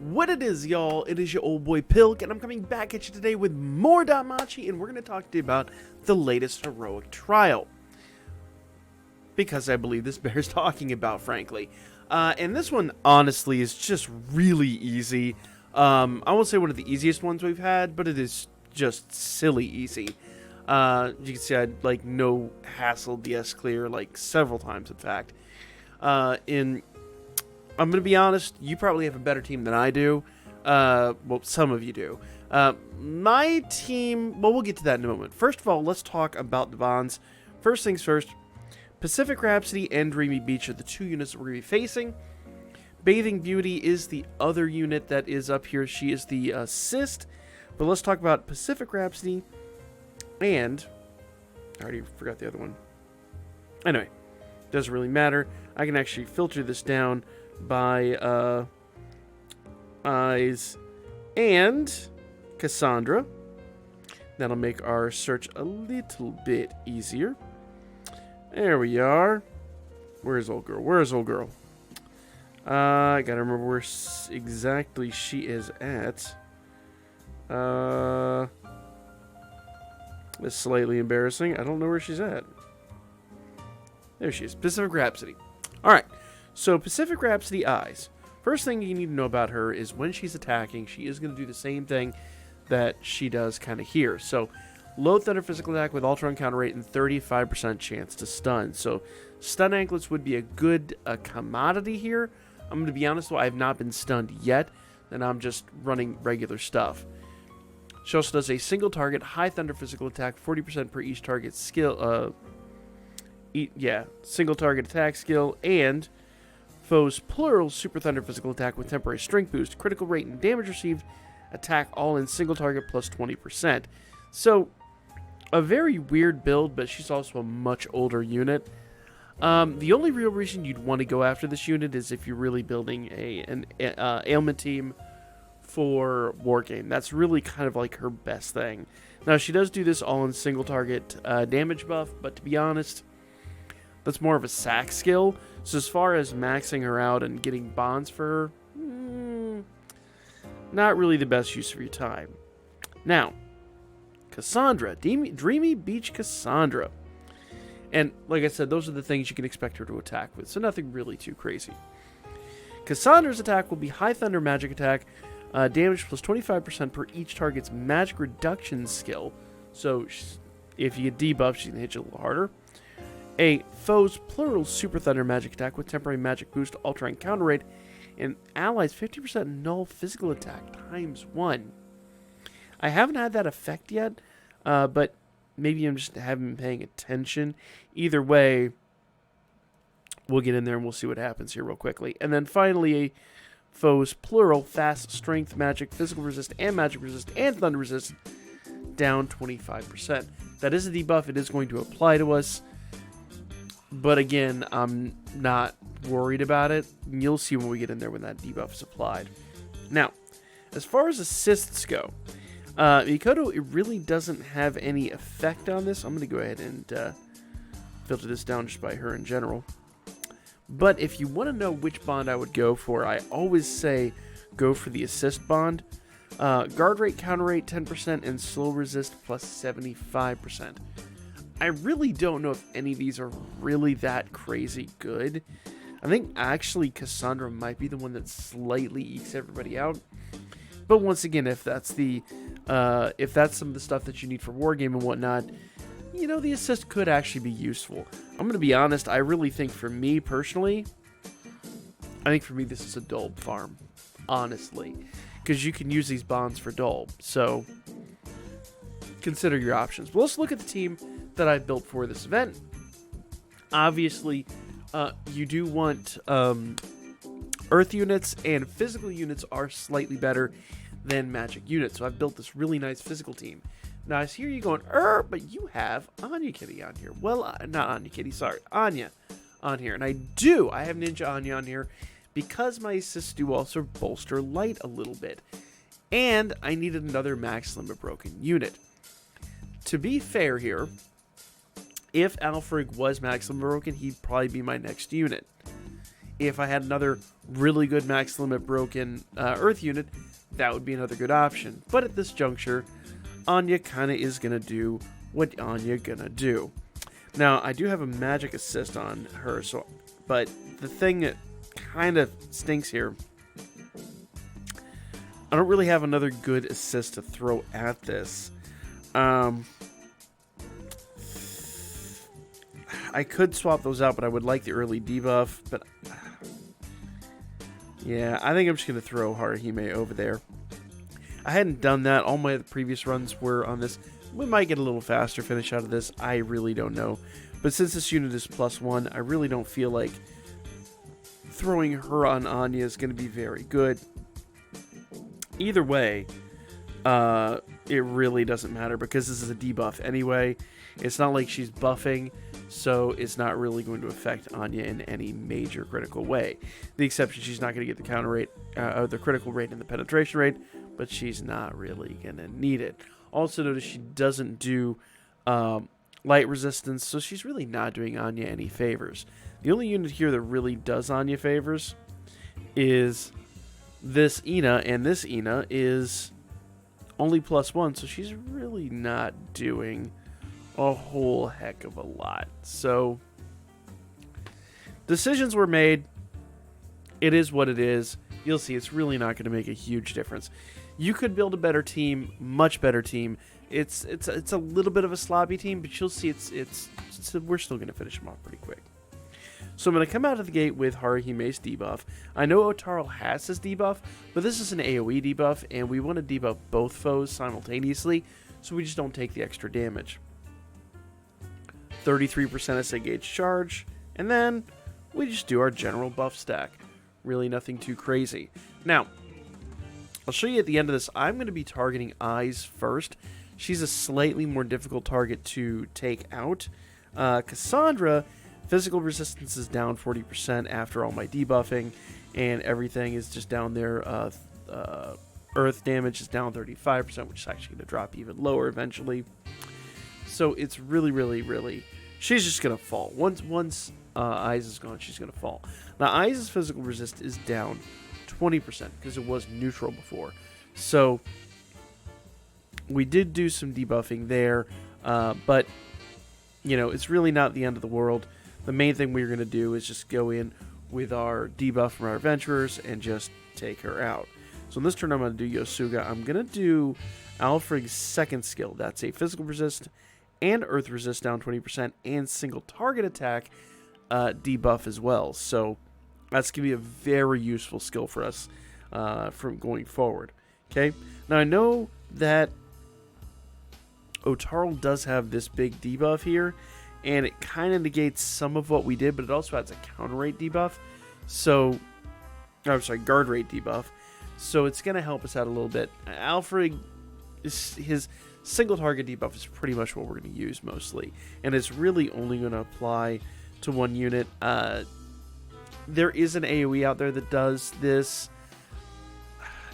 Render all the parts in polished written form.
What it is, y'all, it is your old boy Pilk, and I'm coming back at you today with more Danmachi, and we're going to talk to you about the latest heroic trial. Because I believe this bears talking about, frankly. And this one, honestly, is just really easy. I won't say one of the easiest ones we've had, but it is just silly easy. You can see I had, like, no hassle DS clear, like, several times, in fact. I'm going to be honest, you probably have a better team than I do. Well, some of you do. My team, well, we'll get to that in a moment. First of all, let's talk about the bonds. First things first, Pacific Rhapsody and Dreamy Beach are the two units that we're going to be facing. Bathing Beauty is the other unit that is up here. She is the assist. But let's talk about Pacific Rhapsody and... I already forgot the other one. Anyway, doesn't really matter. I can actually filter this down by eyes and Cassandra. That'll make our search a little bit easier. There we are. Where's old girl? Where's old girl? I gotta remember where exactly she is at. It's slightly embarrassing. I don't know where she's at. There she is. Pacific Rhapsody. Alright. So, Pacific Rhapsody eyes. First thing you need to know about her is when she's attacking, she is going to do the same thing that she does kind of here. So, low thunder physical attack with ultra encounter rate and 35% chance to stun. So, stun anklets would be a good commodity here. I'm going to be honest though, I have not been stunned yet, and I'm just running regular stuff. She also does a single target, high thunder physical attack, 40% per each target skill, single target attack skill, and foes plural super thunder physical attack with temporary strength boost, critical rate and damage received, attack all in single target plus 20%. So, a very weird build, but she's also a much older unit. The only real reason you'd want to go after this unit is if you're really building an ailment team for Wargame. That's really kind of like her best thing. Now, she does do this all in single target damage buff, but to be honest, that's more of a sack skill. So as far as maxing her out and getting bonds for her, not really the best use of your time. Now, Cassandra, Dreamy Beach Cassandra. And like I said, those are the things you can expect her to attack with, so nothing really too crazy. Cassandra's attack will be high thunder magic attack, damage plus 25% per each target's magic reduction skill. So if you get debuffed, she can hit you a little harder. A foe's plural super thunder magic attack with temporary magic boost, ultra encounter rate, and allies 50% null physical attack times 1. I haven't had that effect yet, but maybe I'm just haven't been paying attention. Either way, we'll get in there and we'll see what happens here real quickly. And then finally, a foe's plural fast strength magic, physical resist, and magic resist, and thunder resist, down 25%. That is a debuff. It is going to apply to us. But again, I'm not worried about it. You'll see when we get in there when that debuff is applied. Now, as far as assists go, Mikoto, it really doesn't have any effect on this. I'm going to go ahead and filter this down just by her in general. But if you want to know which bond I would go for, I always say go for the assist bond. Guard rate, counter rate 10%, and slow resist plus 75%. I really don't know if any of these are really that crazy good. I think actually Cassandra might be the one that slightly ekes everybody out. But once again, if that's some of the stuff that you need for Wargame and whatnot, you know, the assist could actually be useful. I'm going to be honest, I really think for me personally, this is a Dolb farm, honestly. Because you can use these bonds for Dolb, so consider your options. But let's look at the team that I built for this event. Obviously, you do want earth units, and physical units are slightly better than magic units. So I've built this really nice physical team. Now I hear you going, but you have Anya Kitty on here. Well, not Anya Kitty, sorry, Anya on here. And I have Ninja Anya on here because my assists do also bolster light a little bit. And I needed another max limit broken unit. To be fair here, if Alfred was maximum broken, he'd probably be my next unit. if I had another really good max limit broken Earth unit, that would be another good option. But at this juncture, Anya kind of is going to do what Anya gonna do. Now, I do have a magic assist on her, but the thing that kind of stinks here, I don't really have another good assist to throw at this. I could swap those out, but I would like the early debuff. But yeah, I think I'm just going to throw Haruhime over there. I hadn't done that. All my previous runs were on this. We might get a little faster finish out of this. I really don't know. But since this unit is +1, I really don't feel like throwing her on Anya is going to be very good. Either way, it really doesn't matter because this is a debuff anyway. It's not like she's buffing, so it's not really going to affect Anya in any major critical way. The exception, she's not going to get the counter rate, the critical rate and the penetration rate, but she's not really going to need it. Also notice she doesn't do light resistance, so she's really not doing Anya any favors. The only unit here that really does Anya favors is this Ina, and this Ina is only +1, so she's really not doing a whole heck of a lot. So decisions were made. It is what it is. You'll see it's really not going to make a huge difference. You could build a better team, much better team. It's a little bit of a sloppy team, but you'll see we're still going to finish them off pretty quick. So I'm going to come out of the gate with Haruhime's debuff. I know Otaro has his debuff, but this is an AoE debuff, and we want to debuff both foes simultaneously, so we just don't take the extra damage. 33% SA gauge charge, and then we just do our general buff stack. Really nothing too crazy. Now, I'll show you at the end of this, I'm going to be targeting Eyes first. She's a slightly more difficult target to take out. Cassandra, physical resistance is down 40% after all my debuffing, and everything is just down there. Earth damage is down 35%, which is actually going to drop even lower eventually. So it's really, she's just going to fall. Once Eyes is gone, she's going to fall. Now, Eyes' physical resist is down 20% because it was neutral before. So we did do some debuffing there, but you know, it's really not the end of the world. The main thing we're going to do is just go in with our debuff from our adventurers and just take her out. So in this turn, I'm going to do Yosuga. I'm going to do Alfred's second skill. That's a physical resist and earth resist down 20% and single target attack debuff as well. So that's going to be a very useful skill for us from going forward. Okay. Now I know that Otaro does have this big debuff here, and it kind of negates some of what we did, but it also adds a counter rate debuff. So, I'm sorry, guard rate debuff. So it's going to help us out a little bit. Alfred, his single target debuff is pretty much what we're going to use mostly, and it's really only going to apply to one unit. There is an AoE out there that does this.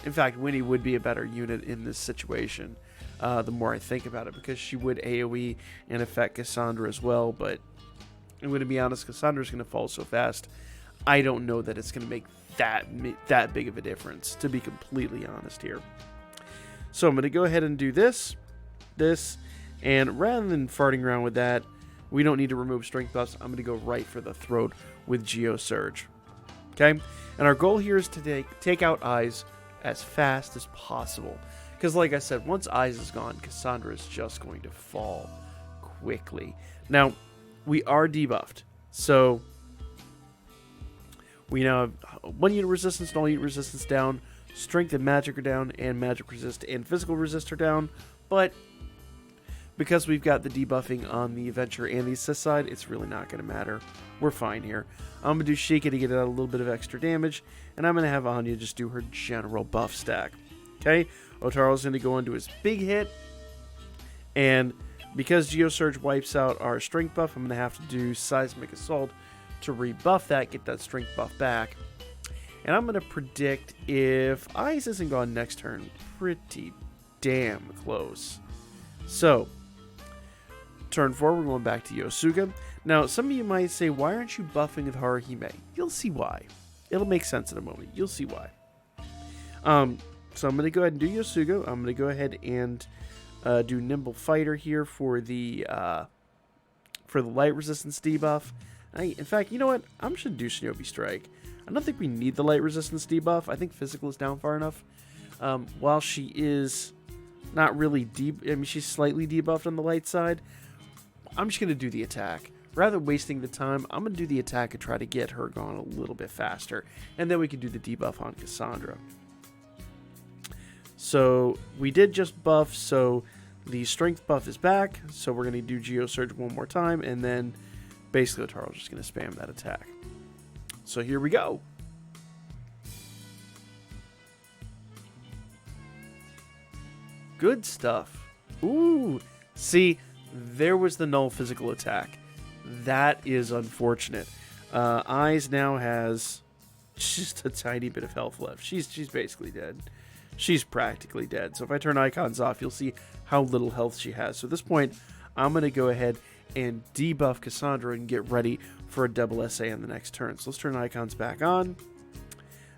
In fact, Winnie would be a better unit in this situation. The more I think about it, because she would AoE and affect Cassandra as well, but I'm going to be honest, Cassandra's going to fall so fast, I don't know that it's going to make that big of a difference, to be completely honest here. So I'm going to go ahead and do this, and rather than farting around with that, we don't need to remove strength buffs. I'm going to go right for the throat with Geosurge. Okay? And our goal here is to take out Eyes as fast as possible. Because like I said, once Eyes is gone, Cassandra is just going to fall quickly. Now, we are debuffed. So, we now have 1 unit resistance and all unit resistance down. Strength and magic are down, and magic resist and physical resist are down. But, because we've got the debuffing on the adventure and the assist side, it's really not going to matter. We're fine here. I'm going to do Sheikah to get out a little bit of extra damage, and I'm going to have Anya just do her general buff stack. Okay? Otaro's going to go into his big hit, and because Geosurge wipes out our strength buff, I'm going to have to do Seismic Assault to rebuff that, get that strength buff back. And I'm going to predict, if Eyes isn't gone next turn, pretty damn close. So, turn 4, we're going back to Yosuga. Now, some of you might say, why aren't you buffing with Haruhime? You'll see why. It'll make sense in a moment. You'll see why. So I'm going to go ahead and do Yosugo. I'm going to go ahead and do Nimble Fighter here for the light resistance debuff. In fact, you know what? I'm just going to do Shinobi Strike. I don't think we need the light resistance debuff. I think physical is down far enough. While she is not really deep, I mean, she's slightly debuffed on the light side. I'm just going to do the attack. Rather than wasting the time, I'm going to do the attack and try to get her going a little bit faster. And then we can do the debuff on Cassandra. So we did just buff, so the strength buff is back. So we're going to do Geosurge one more time, and then basically Otaro's just going to spam that attack. So here we go. Good stuff. Ooh, see, there was the null physical attack. That is unfortunate. Eyes now has just a tiny bit of health left. She's basically dead. She's practically dead. So if I turn icons off, you'll see how little health she has. So at this point, I'm going to go ahead and debuff Cassandra and get ready for a double SA on the next turn. So let's turn icons back on.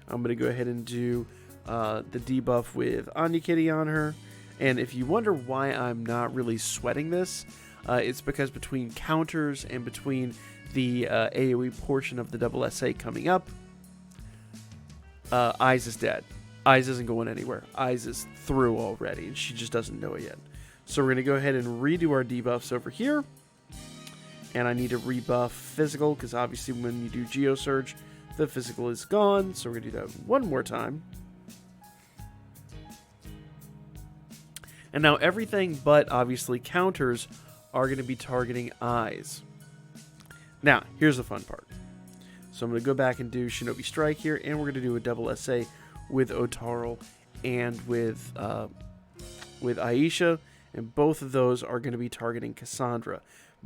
I'm going to go ahead and do the debuff with Anya Kitty on her. And if you wonder why I'm not really sweating this, it's because between counters and between the AoE portion of the double SA coming up, Eyes is dead. Eyes isn't going anywhere. Eyes is through already, and she just doesn't know it yet. So we're going to go ahead and redo our debuffs over here. And I need to rebuff physical, because obviously when you do Geosurge, the physical is gone. So we're going to do that one more time. And now everything but, obviously, counters are going to be targeting Eyes. Now, here's the fun part. So I'm going to go back and do Shinobi Strike here, and we're going to do a double SA with Otaro and with Aisha, and both of those are going to be targeting Cassandra.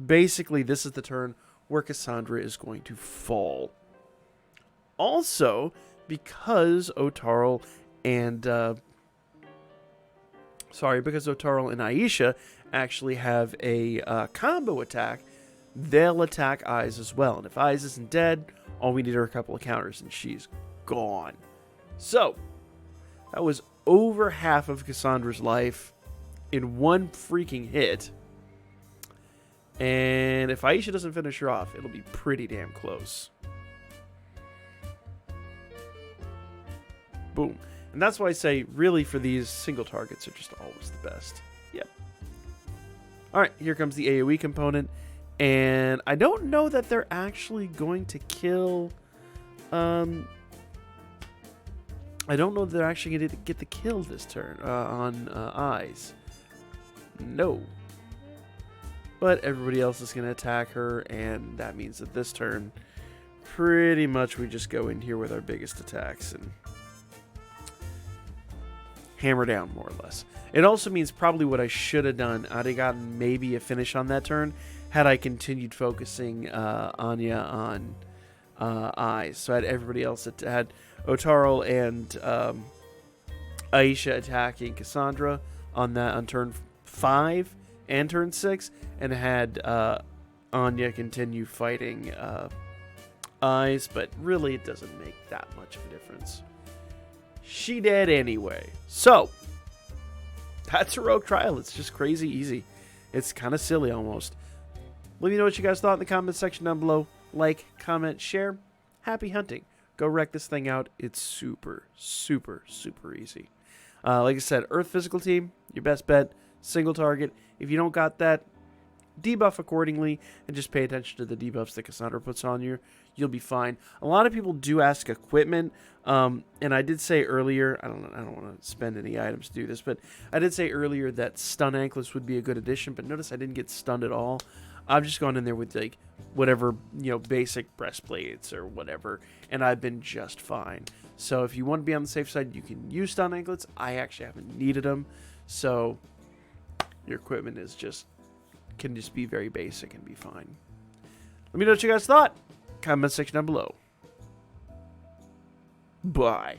Basically, this is the turn where Cassandra is going to fall. Also, because Otaro and Aisha actually have a combo attack, they'll attack Eyes as well. And if Eyes isn't dead, all we need are a couple of counters, and she's gone. So, that was over half of Cassandra's life in one freaking hit. And if Aisha doesn't finish her off, it'll be pretty damn close. Boom. And that's why I say, really, for these, single targets are just always the best. Yep. Alright, here comes the AoE component. And I don't know that they're actually going to kill... I don't know that they're actually going to get the kill this turn on Eyes. No. But everybody else is going to attack her, and that means that this turn, pretty much we just go in here with our biggest attacks and hammer down, more or less. It also means probably what I should have done, I'd have gotten maybe a finish on that turn, had I continued focusing Anya on Eyes. So I had everybody else that had Otaro and Aisha attacking Cassandra on turn 5 and turn 6, and had Anya continue fighting Eyes, but really it doesn't make that much of a difference. She dead anyway. So, that's Heroic Trial. It's just crazy easy. It's kind of silly almost. Let me know what you guys thought in the comment section down below. Like, comment, share. Happy hunting. Go wreck this thing out. It's super, super, super easy. Like I said, Earth Physical Team, your best bet. Single target. If you don't got that, debuff accordingly and just pay attention to the debuffs that Cassandra puts on you. You'll be fine. A lot of people do ask equipment, and I did say earlier, I don't want to spend any items to do this, but I did say earlier that stun anklets would be a good addition, but notice I didn't get stunned at all. I've just gone in there with like whatever, basic breastplates or whatever, and I've been just fine. So if you want to be on the safe side, you can use stun anklets. I actually haven't needed them, so your equipment can just be very basic and be fine. Let me know what you guys thought. Comment section down below. Bye.